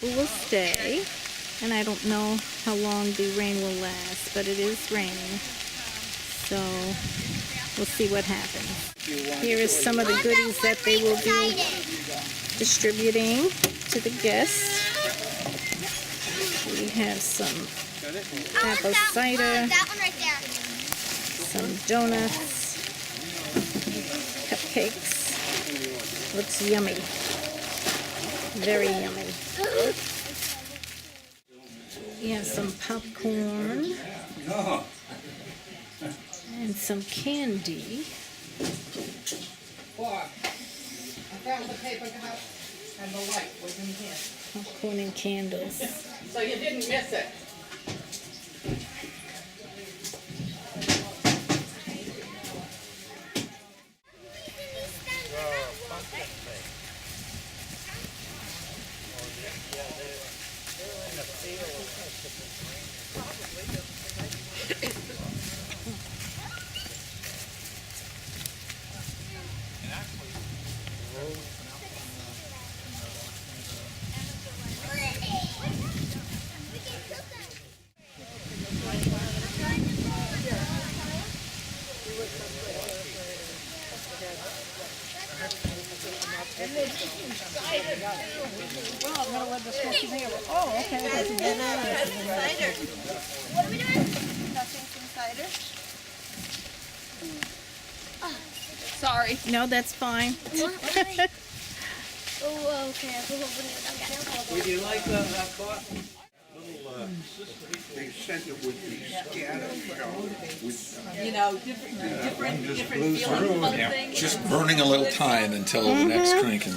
Will stay, and I don't know how long the rain will last, but it is raining, so we'll see what happens. Here is some of the goodies that they will be distributing to the guests. We have some apple cider, That one right there. some donuts, cupcakes. Looks yummy. Very yummy. We have some popcorn and some candy. That was the paper cup and the light was in here. Popcorn and candles. So you didn't miss it. Well, I'm going to let the smoke in here. Oh, okay. What are we doing? Nothing from cider. Sorry. No, that's fine. Oh, okay. Would you like a coffee? They sent it with the scatter shell. You know, different feelings about things. Just burning a little time until the next crank can.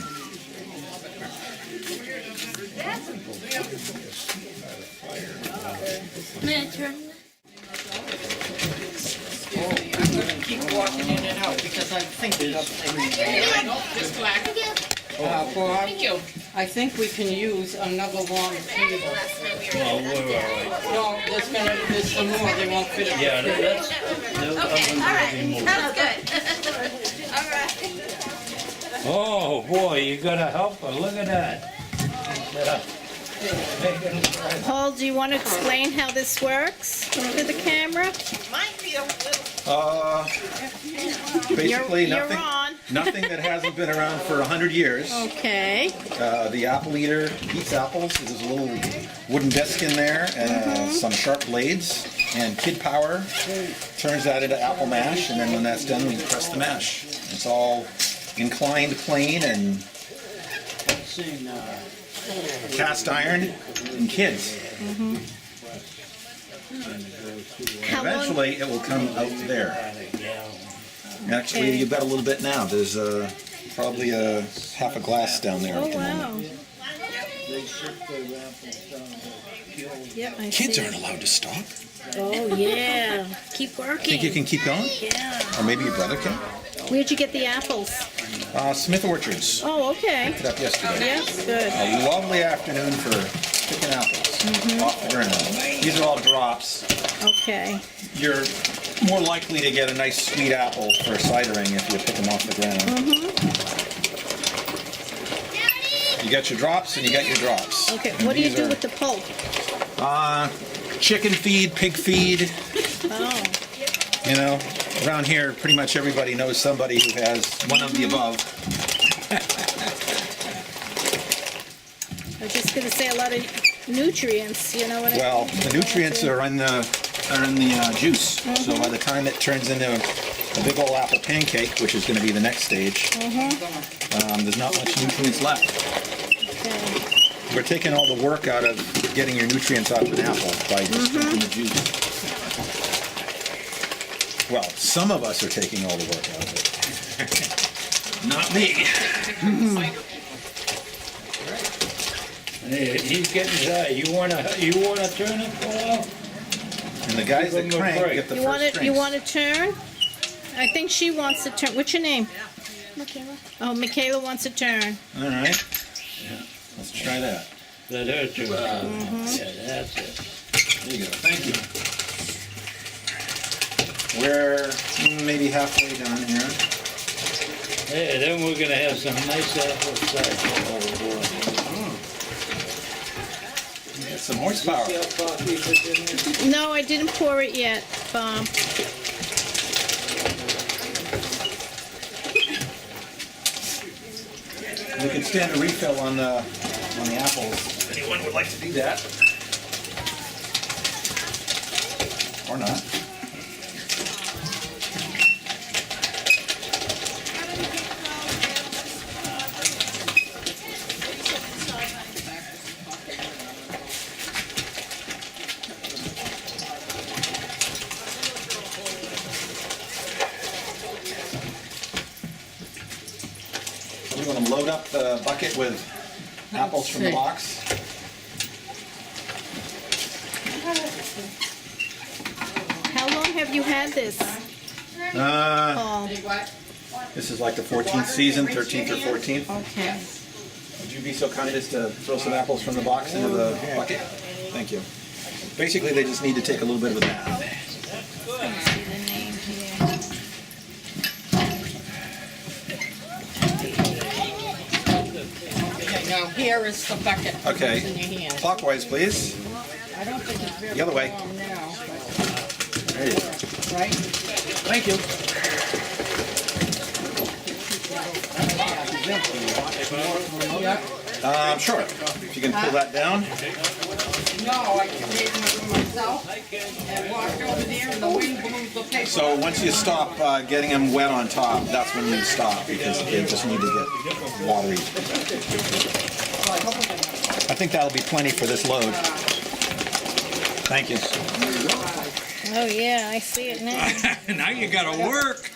I'm gonna keep walking in and out because I'm thinking of things. Just black. Bob, I think we can use another long table. No, there's some more, they won't fit in. Yeah, that's All right. oh boy, you gotta help her. Look at that. Yeah. Paul, do you want to explain how this works to the camera? Might be a little. Basically, You're nothing, on. nothing that hasn't been around for 100 years. Okay. The apple eater eats apples. There's a little wooden disc in there, some sharp blades, and Kid Power turns that into apple mash. And then when that's done, we press the mash. It's all inclined plane and cast iron and kids. How long? Eventually, it will come out there. Actually, Okay. you bet a little bit now. There's probably half a glass down there. Oh, at the moment. wow. Yep, I Kids see. aren't allowed to stop. Oh, yeah. Keep working. Think you can keep going? Yeah. Or maybe your brother can? Where'd you get the apples? Smith Orchards. Oh, okay. Picked it up yesterday. Yeah, good. A lovely afternoon for picking apples off the ground. These are all drops. Okay. You're more likely to get a nice sweet apple for cidering if you pick them off the ground. You got your drops and you got your drops. Okay, And what do you these do are, with the pulp? chicken feed, pig feed. Oh, You know, around here, pretty much everybody knows somebody who has one of the above. I was just going to say a lot of nutrients, you know what I mean? Well, the nutrients are in the juice. So by the time it turns into a big old apple pancake, which is going to be the next stage, there's not much nutrients left. Okay. We're taking all the work out of getting your nutrients out of an apple by just drinking the juice. Well, some of us are taking all the work out of it. Not me. Hey, he's getting tired. You wanna turn it, Paul? And the guys that Give 'em a crank break. get the You first want to drinks. turn? I think she wants to turn. What's your name? Michaela. Oh, Michaela wants to turn. All right. Let's try that. Let her turn it. Yeah, that's it. There you go. Thank you. We're maybe halfway done here. Hey, then we're gonna have some nice apple cider. some horsepower. No, I didn't pour it yet, Bob. We can stand a refill on the apples. Anyone would like to do that? Or not. We're going to load up the bucket with apples from the box. How long have you had this? Paul? This is like the 14th season, 13th or 14th. Okay. Would you be so kind as to throw some apples from the box into the bucket? Thank you. Basically, they just need to take a little bit of a bath. See the name here. Okay, now here is the bucket. Okay. In your hand. Clockwise, please. I don't think it's very The other way. warm now, There you go. right? Thank you. Yeah. Sure. If you can pull that down. No, I can make them for myself and walked over there and the wind blew the paper. So once you stop getting them wet on top, that's when you stop because they just need to get watery. I think that'll be plenty for this load. Thank you. Oh yeah, I see it now. Now you gotta work.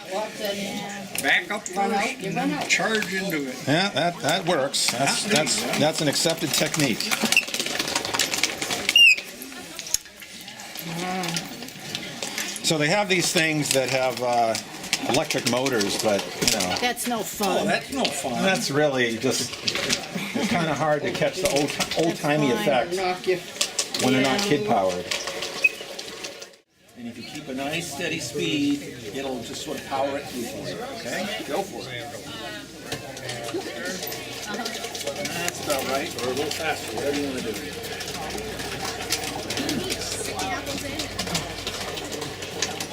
Back up first and then charge into it. Yeah, that works. That's an accepted technique. So they have these things that have electric motors, but you know, That's no fun. That's no fun. that's really just it's kind of hard to catch the old-timey fine. effect Knock you. when they're not kid-powered. And if you keep a nice steady speed, it'll just sort of power it through for you. Okay, go for it. That's about right, or a little faster, whatever you want to do.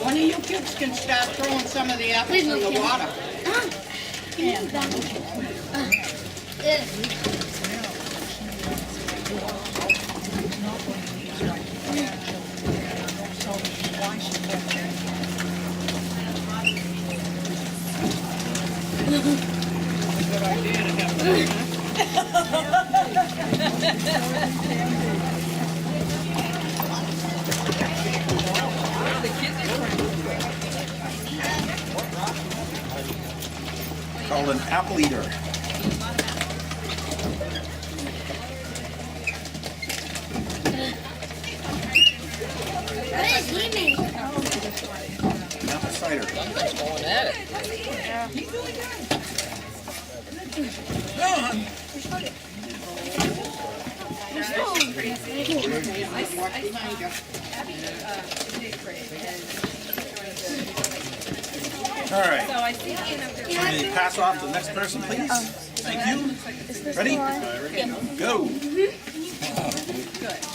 One of you kids can start throwing some of the apples in the water. Called an apple eater. What is he making? Apple cider. All right. Can you pass off to the next person, please? Thank you. Ready? Go.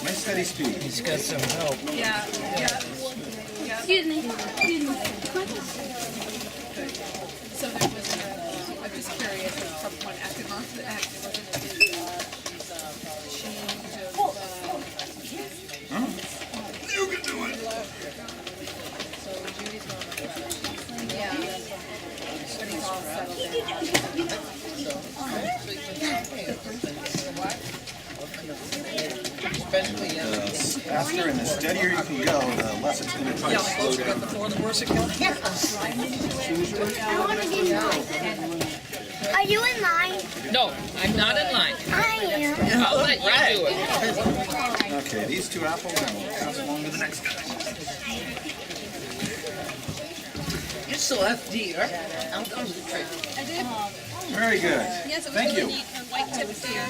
Nice steady speed. He's got some help. Excuse me. So there was, I'm just curious, from one active month to active, was it change of, You can do it. so Judy's one, yeah, what do you call settled down? The faster and the steadier you can go, the less it's going to try to slow down. I want to be in line. Are you in line? No, I'm not in line. I am. I'll let you do it. Okay, these two apples, and we'll pass along to the next guy. You still have deer. Out on the trip. I did. Very good. Yes, it was Thank really you. neat. A white-tipped deer.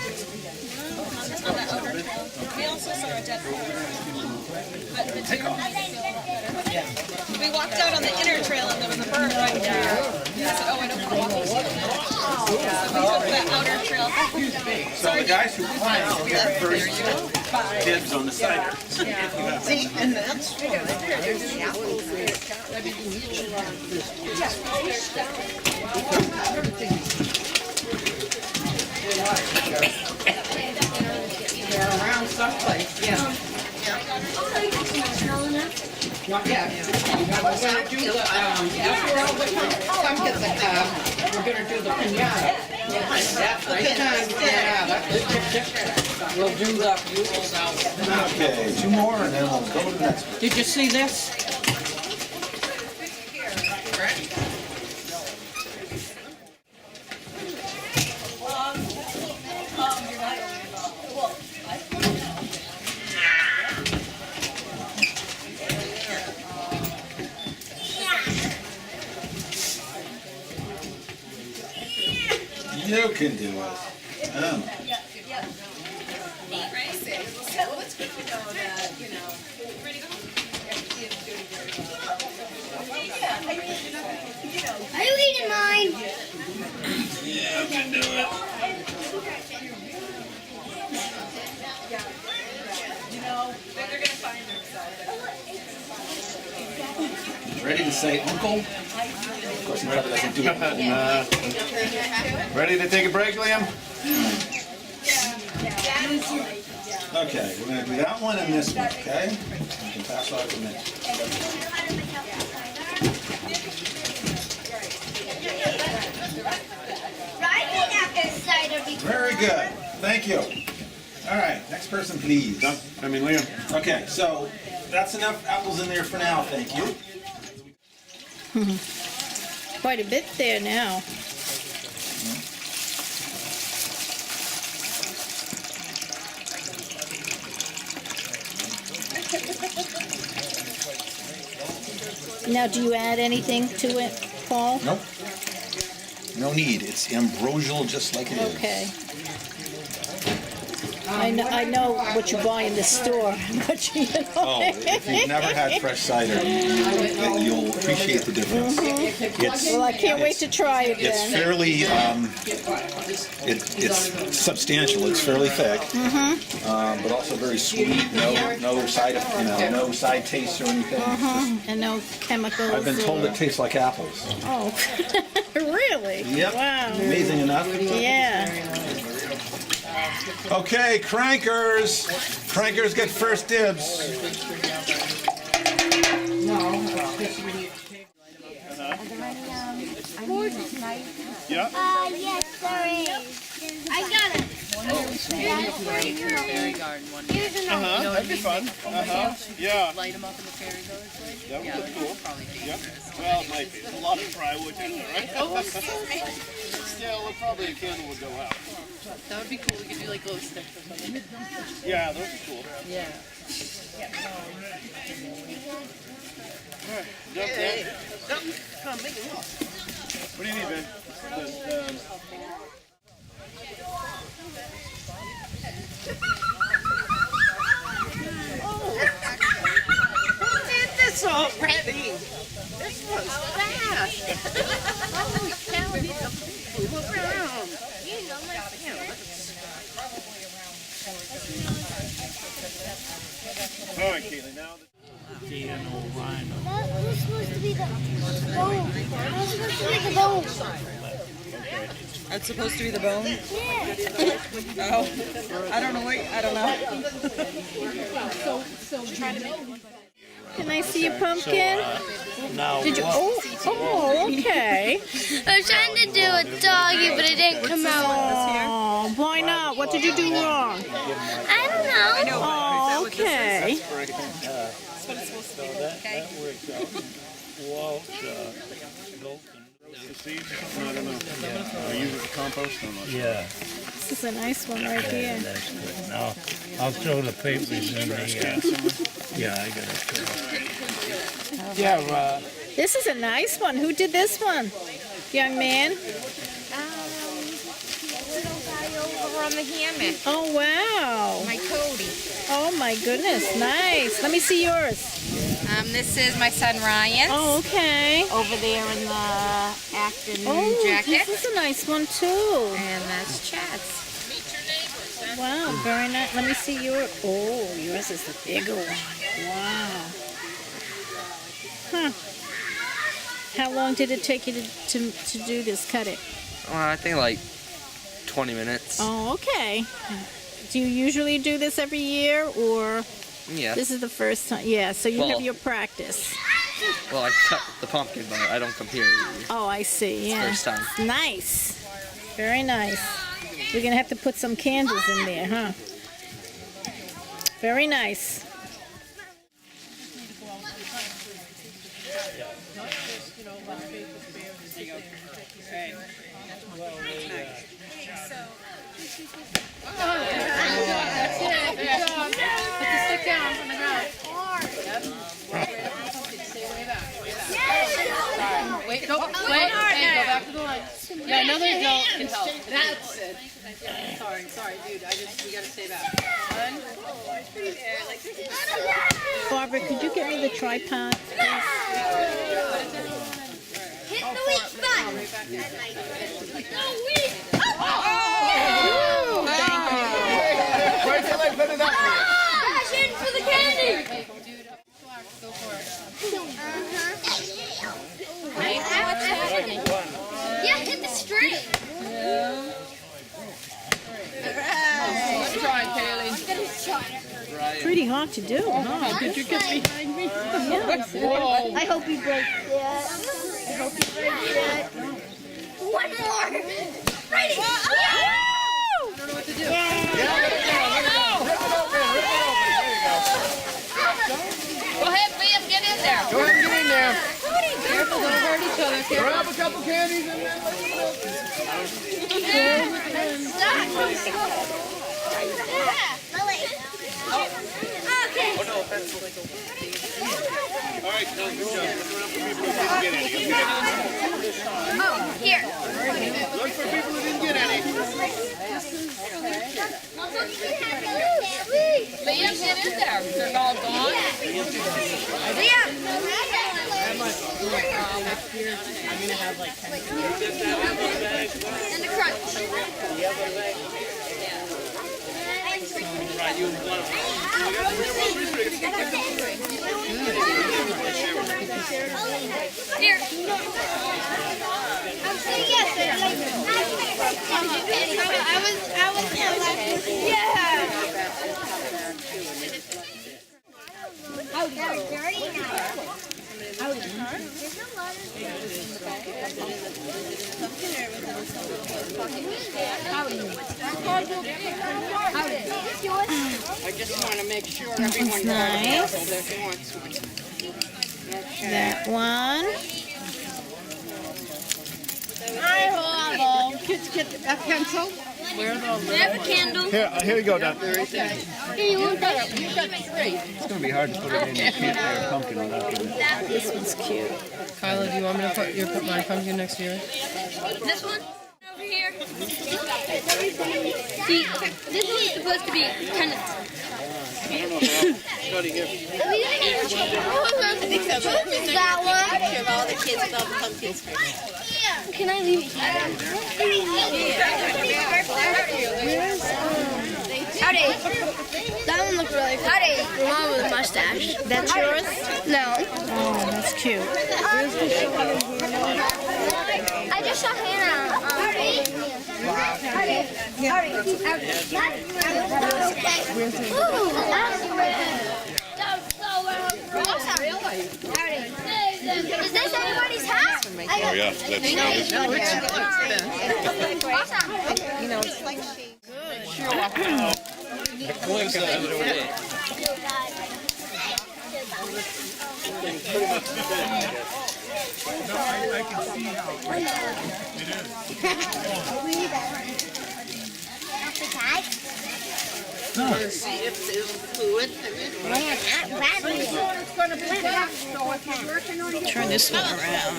On that outer trail. We also saw a dead bird. But the deer. We walked out on the inner trail and there was a bird right there. I said, oh, I don't want to walk this way. So we took that outer trail. So the guys who climb will get first dibs on the cider. See, and that's fine. There's the apples. They're around someplace, yeah. Not yet. We're gonna do the, come get the, we're gonna do the pinata. Nice time, pinata. We'll do the, Okay, 2 more and then we'll go to the next one. did you see this? You can do it. Are you eating mine? You can do it. Ready to say uncle? Of course, he probably doesn't do it. Ready to take a break, Liam? Okay, we're going to do that one and this one, okay? You can pass off to me. Right after cider. Very good. Thank you. All right, next person, please. Liam. Okay, so that's enough apples in there for now, thank you. Quite a bit there now. Now, do you add anything to it, Paul? Nope. No need. It's ambrosial just like it is. Okay. I know what you buy in the store, but you know. Oh, if you've never had fresh cider, you'll appreciate the difference. Well, I can't wait to try it It's then. fairly, it's substantial. It's fairly thick, but also very sweet. No side, no side taste or anything. It's just, And no chemicals. I've been told it tastes like apples. Oh, really? Yep. Wow. Amazing enough. Yeah. Okay, crankers. Crankers get first dibs. Yeah. Yes, there is. I got it. Here's another. That'd be fun. Yeah. Light them up in the fairy village. That would look cool. Probably Yep. Well, it might be. There's a lot of plywood in there, right? Still, probably a candle would go out. That would be cool. We could do like glow sticks or something. Yeah, those are cool. Yeah. Jump in. Come, make it look. What do you need, man? Who did this already? This was fast. Holy cow, these are move around. All right, Caitlin, now. That was supposed to be the bone. That was supposed to be the bone. That's supposed to be the bone? Yeah. Oh, I don't know what, I don't know. Can I see your pumpkin? Now, Did you? Oh, okay. I was trying to do a doggy, but it didn't come out. Oh, why not? What did you do wrong? I don't know. Oh, okay. that works out. Walsh, Golden. The seeds? I don't know. I use it for compost or not? Yeah, This is a nice one right here. that's good. Now, I'll throw the papers in the, yeah, I got it. Yeah, This is a nice one. Who did this one? Young man? Little guy over on the hammock. Oh, wow. My Cody. Oh, my goodness. Nice. Let me see yours. This is my son Ryan. Oh, okay. Over there in the afternoon Oh, jacket. this is a nice one, too. And that's Chad's. wow, very nice. Let me see your. Oh, yours is the bigger one. Wow. Huh. How long did it take you to do this? Cut it. I think like 20 minutes. Oh, okay. Do you usually do this every year, or Yeah. this is the first time? Yeah. So you have Well- your practice. Well, I cut the pumpkin, but I don't come here. Oh, I see. Yeah. First time. Nice. Very nice. We're gonna have to put some candles in there, huh? Very nice. Wait, go back to the line. Yeah, another adult can help. That's it. Yeah, sorry, dude. We gotta stay back. Barbara, could you get me the tripod? Hit the weak spot. Where's the leg? Put it up. Dash in for the candy. Go for it. Yeah, hit the string. Let's try, Kaylee. Pretty hard to do, huh? Did you get behind me? Yeah. I hope you break that. I hope you break that. One more. Ready? I don't know what to do. Go ahead, Liam, get in there. Go ahead and get in there. Careful, don't hurt each other. Careful. Grab a couple candies and then let's Okay. All right, no, good job. Oh, here. Look for people who didn't get any. Liam, get in there. They're all gone. And the crunch. Here. I'm saying yes. I was yeah. I just want to make sure everyone Nice. knows if he wants one. That one. Kids get a pencil. Where are those? I have a candle. Here you go, Don. Here, you want that? You got three. It's gonna be hard to put it in your cute little pumpkin without doing it. This one's cute. Kyla, do you want me to put my pumpkin next to yours? This one over here. See, this one's supposed to be kind of. That one. Of all the kids with all the pumpkins. Can I leave it here? Howdy. That one looked really cool. Howdy. The one with a mustache. That's yours? No. Oh, that's cute. I just saw Hannah. Howdy. Ooh, that's is this anybody's hat? Oh yeah, that's Awesome. You know, it's like she. I can see how it is. To see if there's fluid. Turn this one around.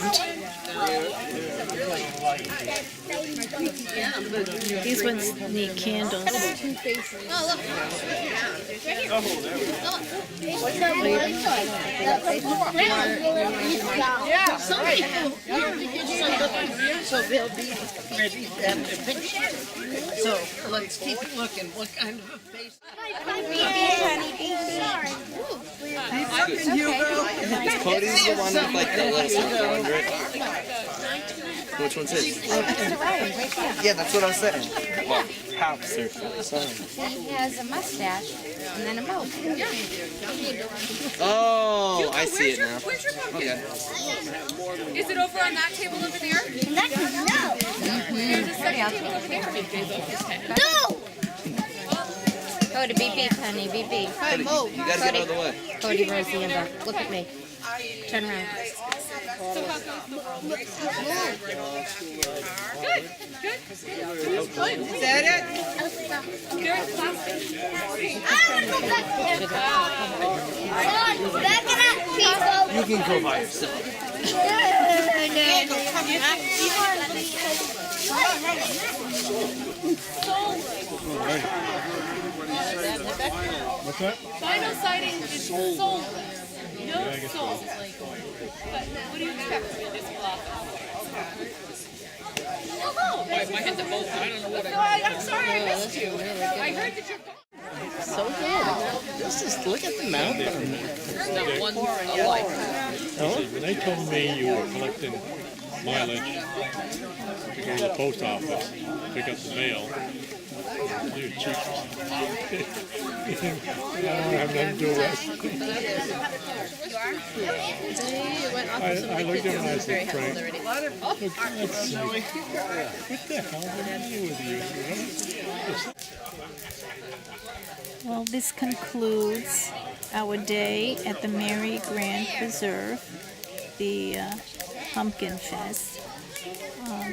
These ones need candles. Oh, look. Yeah, some people. So they'll be ready to have their picture. So let's keep looking. What kind of a face? Cody's the one with like the little circle under it. Which one's his? Yeah, that's what I was saying. Well, half circle. Sorry. He has a mustache and then a mouth. Oh, I see it now. Where's your pumpkin? Okay. Is it over on that table over there? No. There's a second table over there. No! Cody, beep beep, honey, beep beep. Cody, you gotta get out of the way. Cody, where's the end up? Look at me. Turn around. Good. Is that it? There's plastic. You can go by yourself. What's that? Vinyl siding is soulless. No soul. But what do you expect? My head's a bolt. I don't know what I'm sorry, I missed you. I heard that you're So good. This is, look at the mouth. not one more in your life. When they told me you were collecting mileage to go to the post office, pick up the mail, you're cheap. I don't have nothing to do with I looked at him and I said, Frank, look, let's see. What the hell is with you? Well, this concludes our day at the Mary Grand Preserve, the Pumpkin Fest.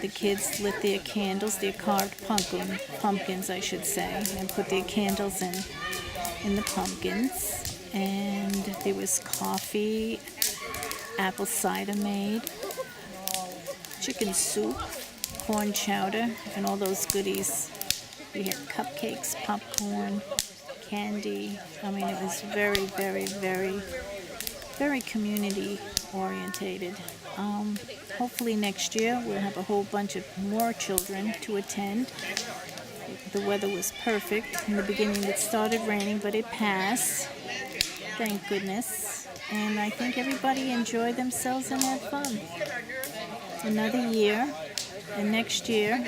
The kids lit their candles, their carved pumpkins, I should say, and put their candles in the pumpkins. And there was coffee, apple cider made, chicken soup, corn chowder, and all those goodies. We had cupcakes, popcorn, candy. I mean, it was very, very, very, very community orientated. Hopefully next year we'll have a whole bunch of more children to attend. The weather was perfect. In the beginning it started raining, but it passed. Thank goodness. And I think everybody enjoyed themselves and had fun. Another year, and next year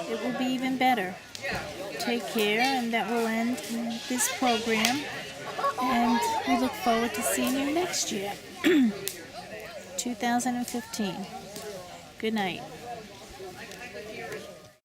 it will be even better. Take care, and that will end this program. And we look forward to seeing you next year. 2015. Good night.